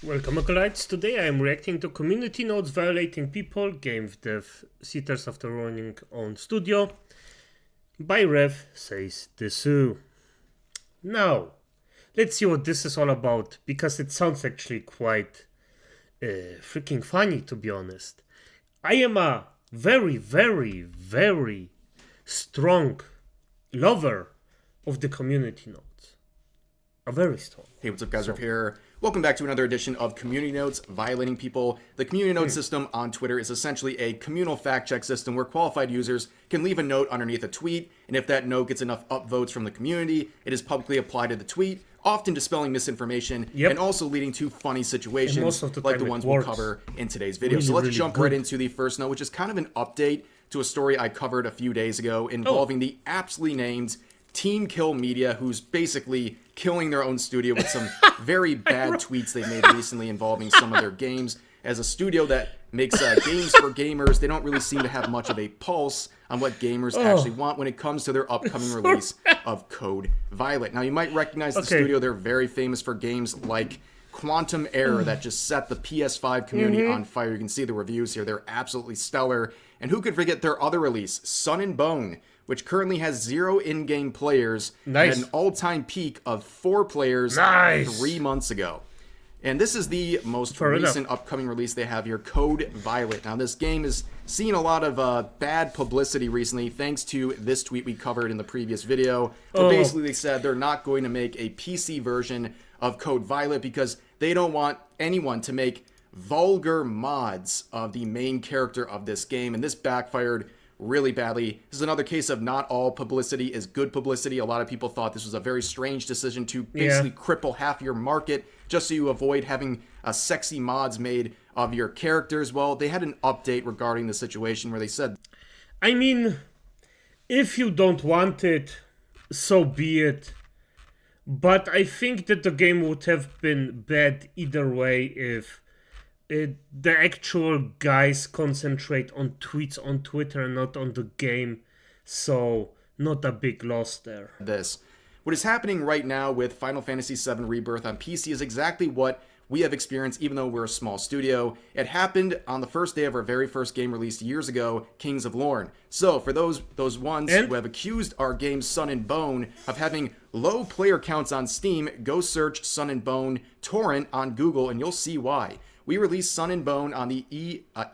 Welcome, acolytes. Today I am reacting to community notes violating people, game dev sitters after running own studio, by Rev says Dessous. Now, let's see what this is all about, because it sounds actually quite freaking funny, to be honest. I am a very, very, very strong lover of the community notes. A very strong. Hey, what's up, guys? Riv here. Welcome back to another edition of Community Notes Violating People. The Community Notes system on Twitter is essentially a communal fact-check system where qualified users can leave a note underneath a tweet, and if that note gets enough upvotes from the community, it is publicly applied to the tweet, often dispelling misinformation and also leading to funny situations like the ones we'll cover in today's video. So let's jump right into the first note, which is kind of an update to a story I covered a few days ago involving the aptly named Team Kill Media, who's basically killing their own studio with some very bad tweets they made recently involving some of their games. As a studio that makes games for gamers, they don't really seem to have much of a pulse on what gamers actually want when it comes to their upcoming release of Code Violet. Now, you might recognize the studio. They're very famous for games like Quantum Error that just set the PS5 community on fire. You can see the reviews here. They're absolutely stellar. And who could forget their other release, Sun and Bone, which currently has 0 in-game players and an all-time peak of 4 players 3 months ago. And this is the most recent upcoming release they have here, Code Violet. Now, this game has seen a lot of bad publicity recently, thanks to this tweet we covered in the previous video. But basically, they said they're not going to make a PC version of Code Violet because they don't want anyone to make vulgar mods of the main character of this game. And this backfired really badly. This is another case of not all publicity is good publicity. A lot of people thought this was a very strange decision to basically cripple half your market just so you avoid having sexy mods made of your characters. Well, they had an update regarding the situation where they said, I mean, if you don't want it, so be it. But I think that the game would have been bad either way if the actual guys concentrate on tweets on Twitter and not on the game, so not a big loss there. What is happening right now with Final Fantasy VII Rebirth on PC is exactly what we have experienced, even though we're a small studio. It happened on the first day of our very first game released years ago, Kings of Lorne. So for those ones who have accused our game Sun and Bone of having low player counts on Steam, go search Sun and Bone torrent on Google and you'll see why. We released Sun and Bone on the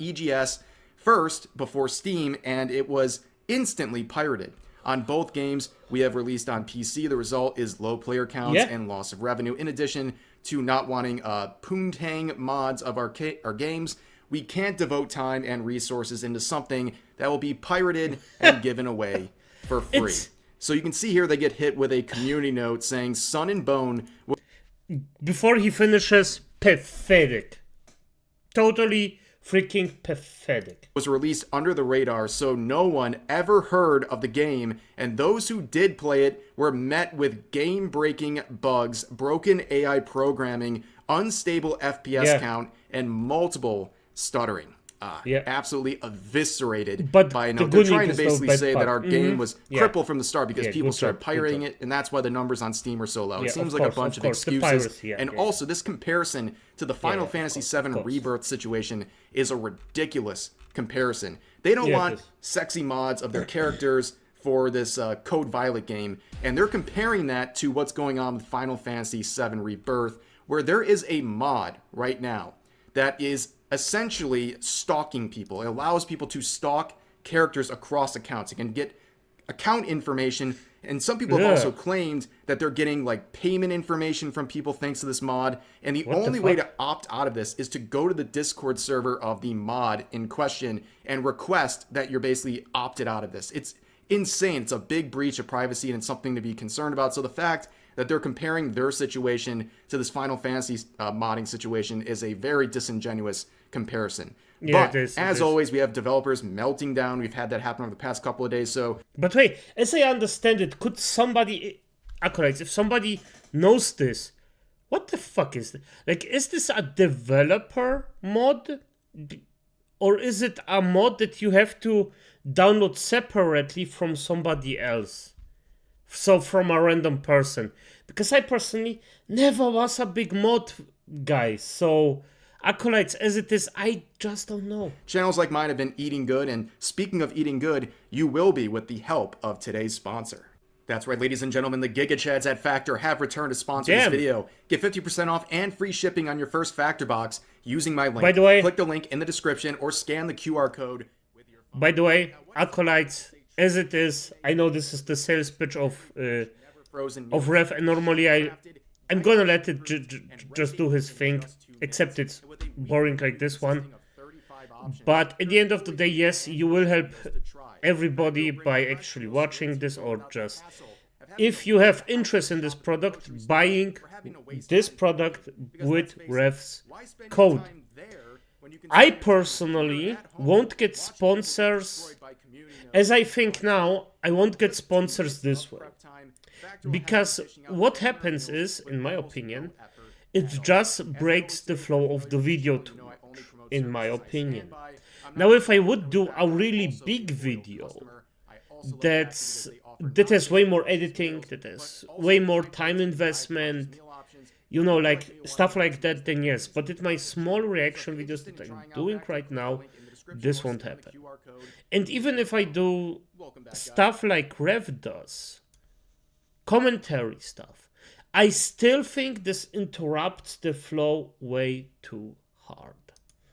EGS first before Steam, and it was instantly pirated. On both games we have released on PC, the result is low player counts and loss of revenue. In addition to not wanting poontang mods of our games, we can't devote time and resources into something that will be pirated and given away for free. So you can see here they get hit with a community note saying Sun and Bone... Before he finishes, pathetic. Totally freaking pathetic. Was released under the radar, so no one ever heard of the game, and those who did play it were met with game-breaking bugs, broken AI programming, unstable FPS count, and multiple stuttering. Absolutely eviscerated by a note. They're trying to basically say that our game was crippled from the start because people started pirating it, and that's why the numbers on Steam are so low. It seems like a bunch of excuses. And also, this comparison to the Final Fantasy VII Rebirth situation is a ridiculous comparison. They don't want sexy mods of their characters for this Code Violet game, and they're comparing that to what's going on with Final Fantasy VII Rebirth, where there is a mod right now that is essentially stalking people. It allows people to stalk characters across accounts. It can get account information, and some people have also claimed that they're getting like payment information from people thanks to this mod, and the only way to opt out of this is to go to the Discord server of the mod in question and request that you're basically opted out of this. It's insane. It's a big breach of privacy, and it's something to be concerned about. So the fact that they're comparing their situation to this Final Fantasy modding situation is a very disingenuous comparison. But as always, we have developers melting down. We've had that happen over the past couple of days. But wait, as I understand it, could somebody, acolytes, if somebody knows this, what the fuck is this? Like, is this a developer mod? Or is it a mod that you have to download separately from somebody else? So from a random person. Because I personally never was a big mod guy, so Acolytes as it is, I just don't know. Channels like mine have been eating good, and speaking of eating good, you will be with the help of today's sponsor. That's right, ladies and gentlemen, the Giga Chads at Factor have returned to sponsor this video. Get 50% off and free shipping on your first Factor box using my link. By the way, click the link in the description or scan the QR code with your phone. By the way, Acolytes as it is, I know this is the sales pitch of Rev, and normally I'm gonna let it just do his thing, except it's boring like this one. But at the end of the day, yes, you will help everybody by actually watching this, or just, if you have interest in this product, buying this product with Rev's code. I personally won't get sponsors, as I think now, I won't get sponsors this way. Because what happens is, in my opinion, it just breaks the flow of the video too much, in my opinion. Now, if I would do a really big video that has way more editing, that has way more time investment, you know, like stuff like that, then yes. But with my small reaction videos that I'm doing right now, this won't happen. And even if I do stuff like Rev does, commentary stuff, I still think this interrupts the flow way too hard.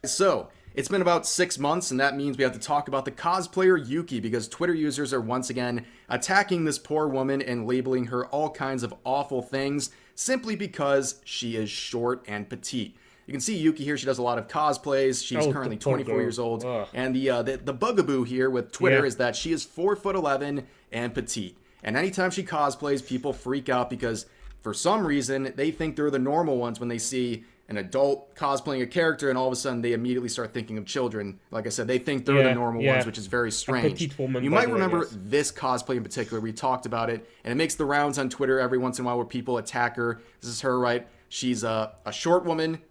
So, it's been about 6 months, and that means we have to talk about the cosplayer Yuki, because Twitter users are once again attacking this poor woman and labeling her all kinds of awful things simply because she is short and petite. You can see Yuki here, she does a lot of cosplays. She's currently 24 years old. And the bugaboo here with Twitter is that she is 4'11" and petite. And anytime she cosplays, people freak out because for some reason they think they're the normal ones when they see an adult cosplaying a character, and all of a sudden they immediately start thinking of children. Like I said, they think they're the normal ones, which is very strange. You might remember this cosplay in particular. We talked about it, and it makes the rounds on Twitter every once in a while where people attack her. This is her, right? She's a short woman,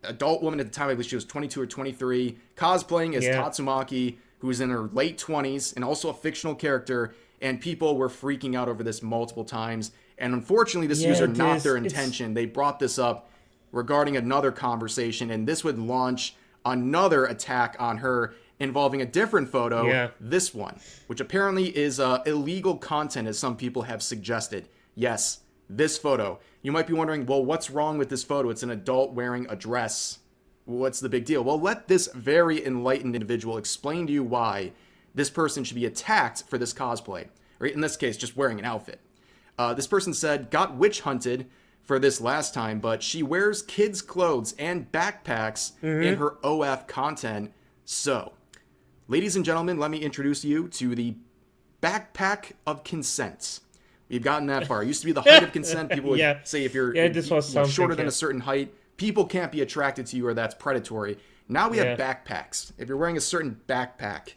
adult woman at the time. I believe she was 22 or 23, cosplaying as Tatsumaki, who's in her late 20s, and also a fictional character, and people were freaking out over this multiple times. And unfortunately, this user, not their intention, they brought this up regarding another conversation, and this would launch another attack on her involving a different photo, this one, which apparently is illegal content, as some people have suggested. Yes, this photo. You might be wondering, well, what's wrong with this photo? It's an adult wearing a dress. What's the big deal? Well, let this very enlightened individual explain to you why this person should be attacked for this cosplay, or in this case, just wearing an outfit. This person said, got witch hunted for this last time, but she wears kids' clothes and backpacks in her OF content. So, ladies and gentlemen, let me introduce you to the backpack of consent. We've gotten that far. It used to be the height of consent. People would say if you're shorter than a certain height, people can't be attracted to you, or that's predatory. Now we have backpacks. If you're wearing a certain backpack,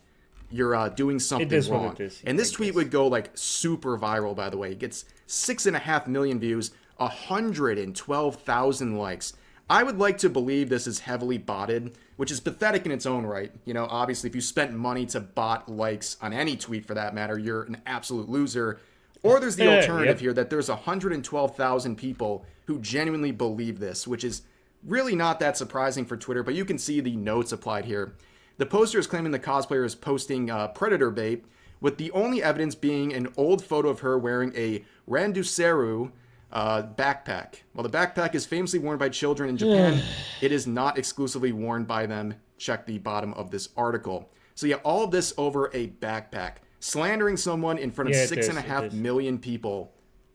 you're doing something wrong. And this tweet would go like super viral, by the way. It gets 6.5 million views, 112,000 likes. I would like to believe this is heavily botted, which is pathetic in its own right. You know, obviously, if you spent money to bot likes on any tweet for that matter, you're an absolute loser. Or there's the alternative here, that there's 112,000 people who genuinely believe this, which is really not that surprising for Twitter, but you can see the notes applied here. The poster is claiming the cosplayer is posting predator bait, with the only evidence being an old photo of her wearing a Randuseru backpack. While the backpack is famously worn by children in Japan, it is not exclusively worn by them. Check the bottom of this article. So yeah, all of this over a backpack. Slandering someone in front of 6.5 million people,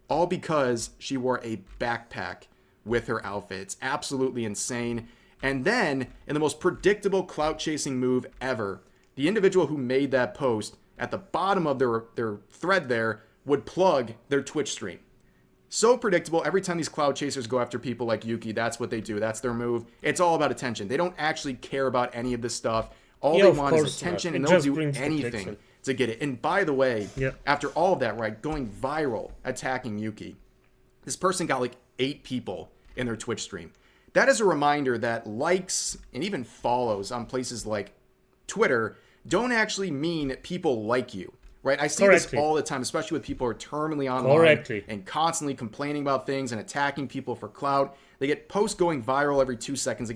all because she wore a backpack with her outfit. It's absolutely insane. And then, in the most predictable clout-chasing move ever, the individual who made that post, at the bottom of their thread there, would plug their Twitch stream. So predictable. Every time these cloud chasers go after people like Yuki, that's what they do. That's their move. It's all about attention. They don't actually care about any of this stuff. All they want is attention, and they'll do anything to get it. And by the way, after all of that, right, going viral, attacking Yuki, this person got like 8 people in their Twitch stream. That is a reminder that likes and even follows on places like Twitter don't actually mean people like you. right? I see this all the time, especially with people who are terminally online and constantly complaining about things and attacking people for clout. They get posts going viral every 2 seconds. They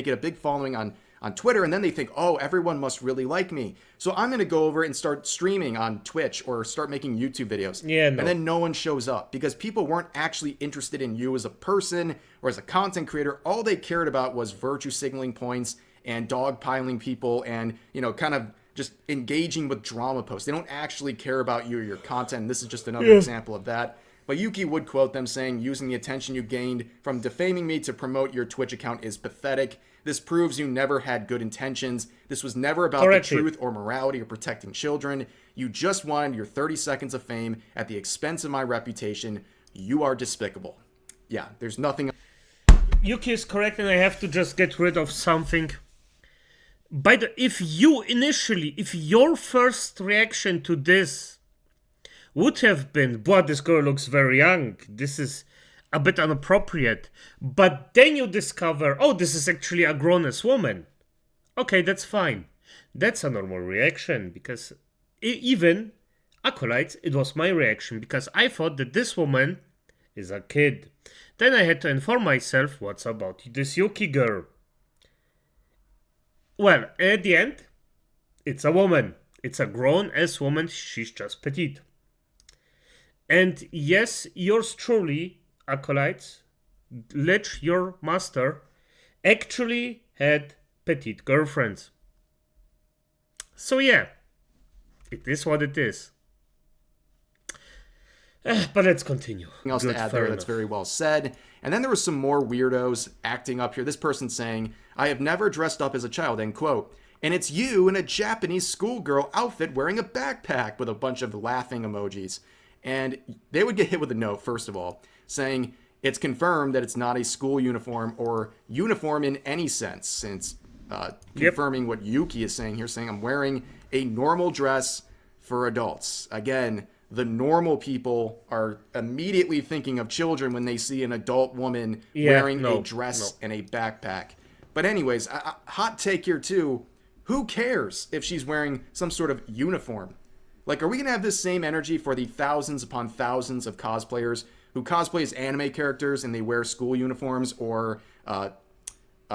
get a big following on Twitter, and then they think, oh, everyone must really like me. So I'm going to go over and start streaming on Twitch or start making YouTube videos. And then no one shows up because people weren't actually interested in you as a person or as a content creator. All they cared about was virtue signaling points and dogpiling people and, kind of just engaging with drama posts. They don't actually care about you or your content. And this is just another example of that. But Yuki would quote them saying, using the attention you gained from defaming me to promote your Twitch account is pathetic. This proves you never had good intentions. This was never about the truth or morality or protecting children. You just wanted your 30 seconds of fame at the expense of my reputation. You are despicable. Yeah, there's nothing. Yuki is correct, and I have to just get rid of something. If your first reaction to this would have been, boy, this girl looks very young, this is a bit inappropriate, but then you discover, oh, this is actually a grown-ass woman. Okay, that's fine. That's a normal reaction, because even acolytes, it was my reaction, because I thought that this woman is a kid. Then I had to inform myself, what's about this Yuki girl? Well, at the end, it's a woman. It's a grown-ass woman. She's just petite. And yes, yours truly, acolytes, Lich, your master, actually had petite girlfriends. So yeah, it is what it is. But let's continue. Anything else to add there? That's very well said. And then there were some more weirdos acting up here. This person saying, I have never dressed up as a child, end quote. And it's you in a Japanese schoolgirl outfit wearing a backpack with a bunch of laughing emojis. And they would get hit with a note, first of all, saying it's confirmed that it's not a school uniform or uniform in any sense. Since confirming what Yuki is saying here, saying I'm wearing a normal dress for adults. Again, the normal people are immediately thinking of children when they see an adult woman wearing a dress and a backpack. But anyways, hot take here too. Who cares if she's wearing some sort of uniform? Like, are we going to have this same energy for the thousands upon thousands of cosplayers who cosplay as anime characters and they wear school uniforms or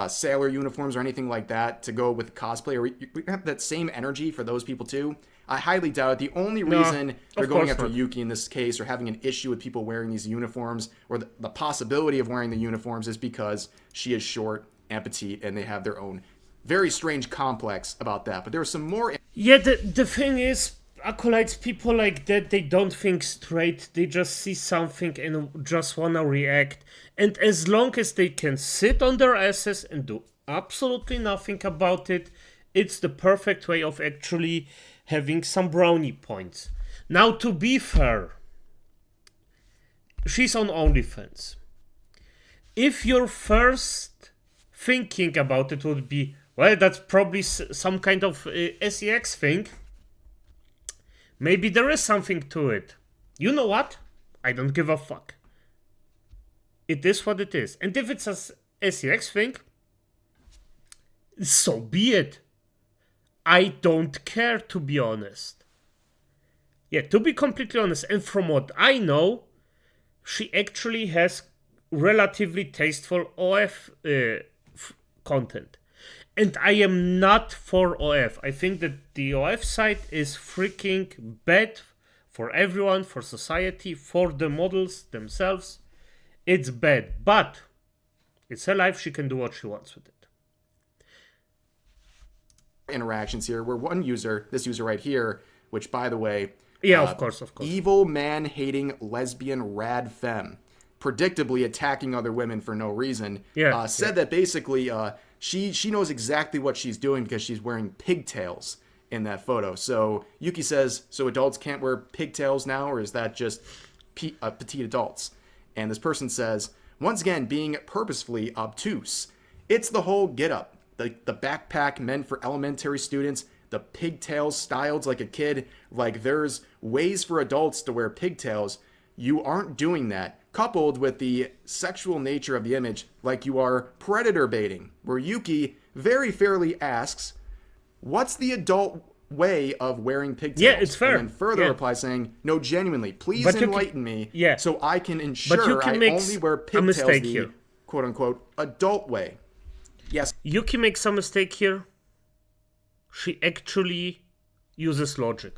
sailor uniforms or anything like that to go with cosplay? Are we have that same energy for those people too? I highly doubt it. The only reason they're going after Yuki in this case or having an issue with people wearing these uniforms or the possibility of wearing the uniforms is because she is short and petite and they have their own very strange complex about that. But there are some more... Yeah, the thing is, acolytes, people like that, they don't think straight. They just see something and just want to react. And as long as they can sit on their asses and do absolutely nothing about it, it's the perfect way of actually having some brownie points. Now, to be fair, she's on OnlyFans. If your first thinking about it would be, well, that's probably some kind of sex thing, maybe there is something to it. You know what? I don't give a fuck. It is what it is. And if it's a sex thing, so be it. I don't care, to be honest. Yeah, to be completely honest, and from what I know, she actually has relatively tasteful OF content. And I am not for OF. I think that the OF side is freaking bad for everyone, for society, for the models themselves. It's bad, but it's her life. She can do what she wants with it. Interactions here where one user, this user right here, which by the way, of course, evil man hating lesbian rad femme, predictably attacking other women for no reason, said that basically she knows exactly what she's doing because she's wearing pigtails in that photo. So Yuki says, so adults can't wear pigtails now, or is that just petite adults? And this person says, once again, being purposefully obtuse. It's the whole get up. The backpack meant for elementary students, the pigtails styled like a kid, like there's ways for adults to wear pigtails. You aren't doing that. Coupled with the sexual nature of the image, like you are predator baiting, where Yuki very fairly asks, what's the adult way of wearing pigtails. Yeah, it's fair. And then further reply saying, no, genuinely, please enlighten me so I can ensure I only wear pigtails the quote-unquote adult way. Yes. Yuki makes a mistake here. She actually uses logic.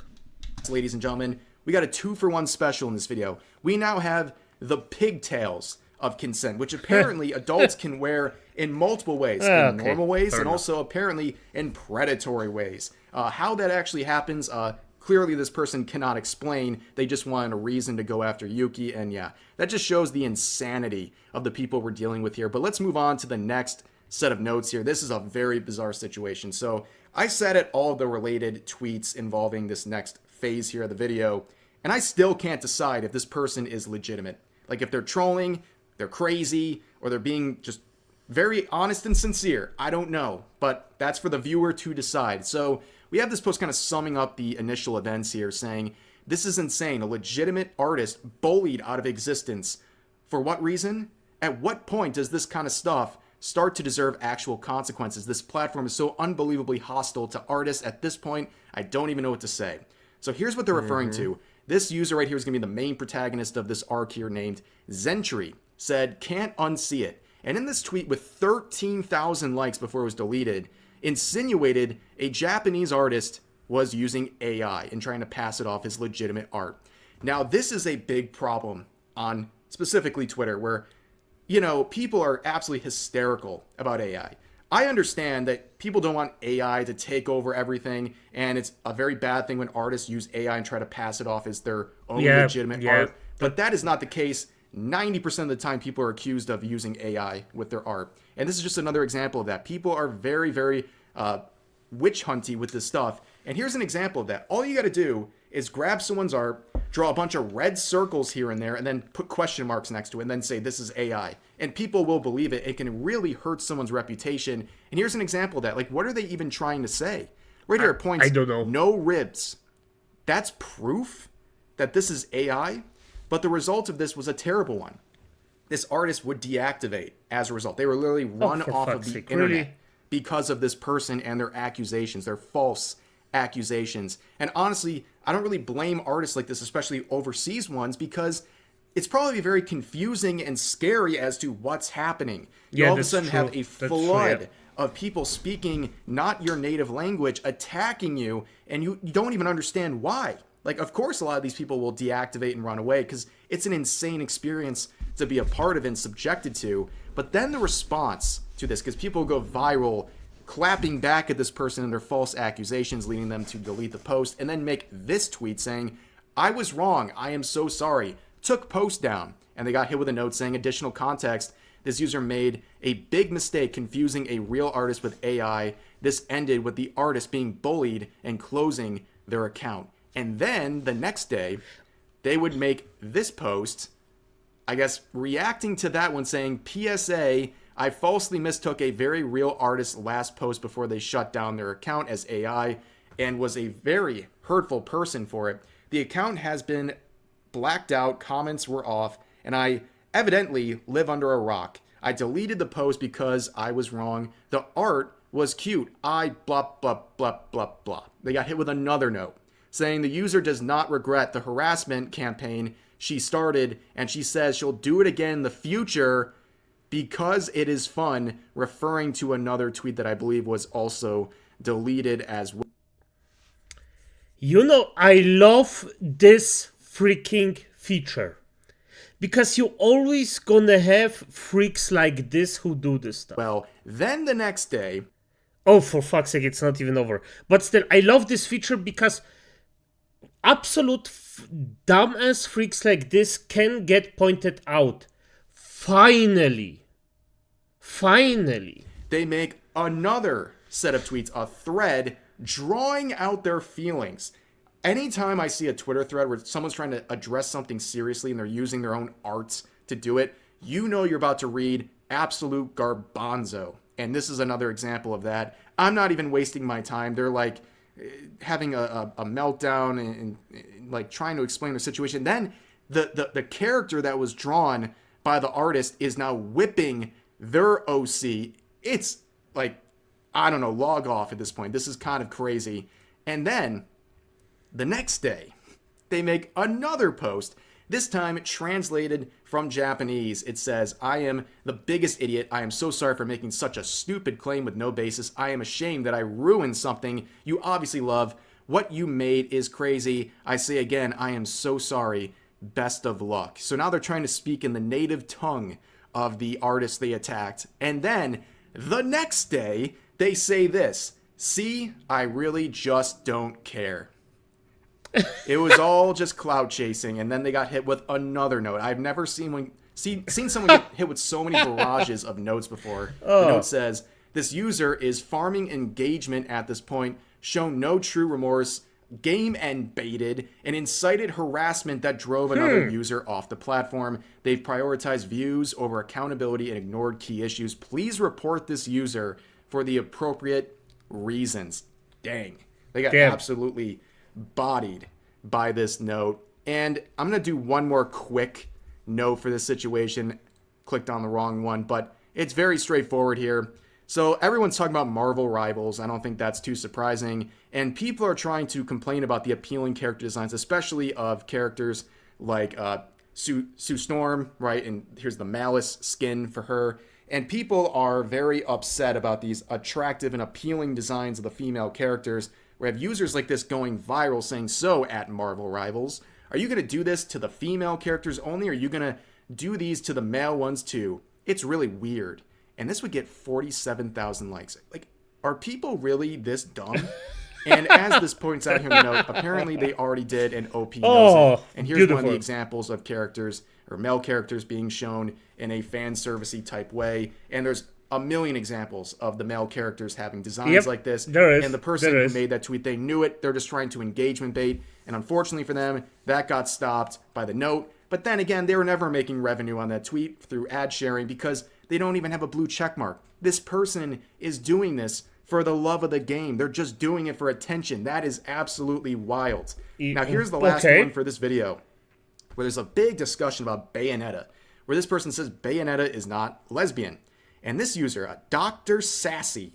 Ladies and gentlemen, we got a 2-for-1 special in this video. We now have the pigtails of consent, which apparently adults can wear in multiple ways. In normal ways and also apparently in predatory ways. How that actually happens, clearly this person cannot explain. They just wanted a reason to go after Yuki, and yeah, that just shows the insanity of the people we're dealing with here. But let's move on to the next set of notes here. This is a very bizarre situation. So I sat at all of the related tweets involving this next phase here of the video, and I still can't decide if this person is legitimate. Like, if they're trolling, they're crazy, or they're being just very honest and sincere. I don't know, but that's for the viewer to decide. So we have this post kind of summing up the initial events here, saying, this is insane. A legitimate artist bullied out of existence. For what reason? At what point does this kind of stuff start to deserve actual consequences? This platform is so unbelievably hostile to artists at this point, I don't even know what to say. So here's what they're referring to. This user right here is going to be the main protagonist of this arc here, named Zentry. Said, can't unsee it. And in this tweet with 13,000 likes before it was deleted, insinuated a Japanese artist was using AI and trying to pass it off as legitimate art. Now, this is a big problem on specifically Twitter, where, you know, people are absolutely hysterical about AI. I understand that people don't want AI to take over everything, and it's a very bad thing when artists use AI and try to pass it off as their own legitimate art. But that is not the case. 90% of the time people are accused of using AI with their art. And this is just another example of that. People are very, very witch hunty with this stuff. And here's an example of that. All you got to do is grab someone's art, draw a bunch of red circles here and there, and then put question marks next to it, and then say, this is AI. And people will believe it. It can really hurt someone's reputation. And here's an example of that. Like, what are they even trying to say? Right here it points, I don't know. No ribs. That's proof that this is AI? But the result of this was a terrible one. This artist would deactivate as a result. They were literally run off of the internet because of this person and their accusations, their false accusations. And honestly, I don't really blame artists like this, especially overseas ones, because it's probably very confusing and scary as to what's happening. You all of a sudden have a flood of people speaking not your native language, attacking you, and you don't even understand why. Like, of course, a lot of these people will deactivate and run away because it's an insane experience to be a part of and subjected to. But then the response to this, because people go viral clapping back at this person and their false accusations, leading them to delete the post and then make this tweet saying, I was wrong. I am so sorry. Took post down. And they got hit with a note saying, additional context. This user made a big mistake confusing a real artist with AI. This ended with the artist being bullied and closing their account. And then the next day, they would make this post, I guess, reacting to that one, saying, PSA, I falsely mistook a very real artist's last post before they shut down their account as AI and was a very hurtful person for it. The account has been blacked out, comments were off, and I evidently live under a rock. I deleted the post because I was wrong. The art was cute. I blah, blah, blah, blah, blah. They got hit with another note saying the user does not regret the harassment campaign she started, and she says she'll do it again in the future because it is fun, referring to another tweet that I believe was also deleted as well. You know, I love this freaking feature because you always gonna have freaks like this who do this stuff. Well, then the next day... Oh, for fuck's sake, it's not even over. But still, I love this feature because absolute dumbass freaks like this can get pointed out. Finally. They make another set of tweets, a thread, drawing out their feelings. Anytime I see a Twitter thread where someone's trying to address something seriously and they're using their own arts to do it, you know you're about to read absolute garbanzo. And this is another example of that. I'm not even wasting my time. They're like having a meltdown and like trying to explain the situation. Then the character that was drawn by the artist is now whipping their OC. It's like, I don't know, log off at this point. This is kind of crazy. And then the next day, they make another post, this time translated from Japanese. It says, "I am the biggest idiot. I am so sorry for making such a stupid claim with no basis. I am ashamed that I ruined something you obviously love. What you made is crazy. I say again, I am so sorry. Best of luck." So now they're trying to speak in the native tongue of the artist they attacked. And then the next day, they say this, "See, I really just don't care." It was all just clout chasing, and then they got hit with another note. I've never seen someone get hit with so many barrages of notes before. The note says, "This user is farming engagement at this point, shown no true remorse, game and baited, and incited harassment that drove another user off the platform. They've prioritized views over accountability and ignored key issues. Please report this user for the appropriate reasons." Dang. They got absolutely bodied by this note. And I'm going to do one more quick note for this situation. Clicked on the wrong one, but it's very straightforward here. So everyone's talking about Marvel Rivals. I don't think that's too surprising. And people are trying to complain about the appealing character designs, especially of characters like Sue Storm, right? And here's the Malice skin for her. And people are very upset about these attractive and appealing designs of the female characters. We have users like this going viral saying, "So at Marvel Rivals, are you going to do this to the female characters only? Or are you going to do these to the male ones too? It's really weird." And this would get 47,000 likes. Like, are people really this dumb? And as this points out here in the note, apparently they already did, and OP knows it. And here's one of the examples of characters, or male characters, being shown in a fan servicey type way. And there's a million examples of the male characters having designs like this. And the person who made that tweet, they knew it. They're just trying to engagement bait. And unfortunately for them, that got stopped by the note. But then again, they were never making revenue on that tweet through ad sharing because they don't even have a blue check mark. This person is doing this for the love of the game. They're just doing it for attention. That is absolutely wild. Now, here's the last one for this video, where there's a big discussion about Bayonetta, where this person says Bayonetta is not lesbian. And this user, Dr. Sassy,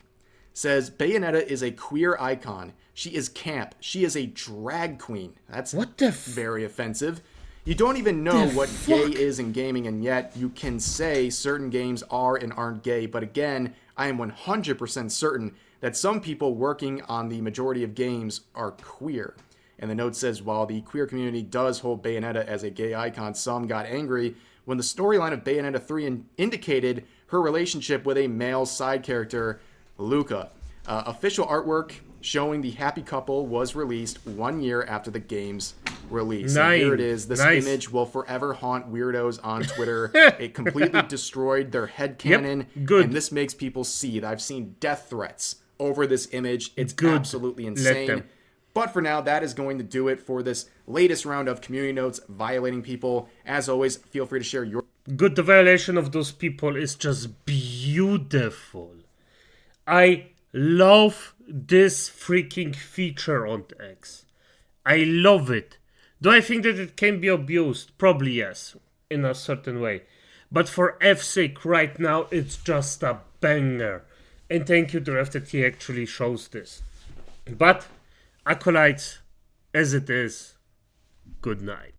says Bayonetta is a queer icon. She is camp. She is a drag queen. That's very offensive. You don't even know what gay is in gaming, and yet you can say certain games are and aren't gay. But again, I am 100% certain that some people working on the majority of games are queer. And the note says, while the queer community does hold Bayonetta as a gay icon, some got angry when the storyline of Bayonetta 3 indicated her relationship with a male side character, Luca. Official artwork showing the happy couple was released 1 year after the game's release. And here it is. This image will forever haunt weirdos on Twitter. It completely destroyed their headcanon. And this makes people seethe. I've seen death threats over this image. It's absolutely insane. But for now, that is going to do it for this latest round of community notes violating people. As always, feel free to share your... Good, the violation of those people is just beautiful. I love this freaking feature on X. I love it. Do I think that it can be abused? Probably yes, in a certain way. But for F's sake, right now, it's just a banger. And thank you to Ref that he actually shows this. But, acolytes, as it is, good night.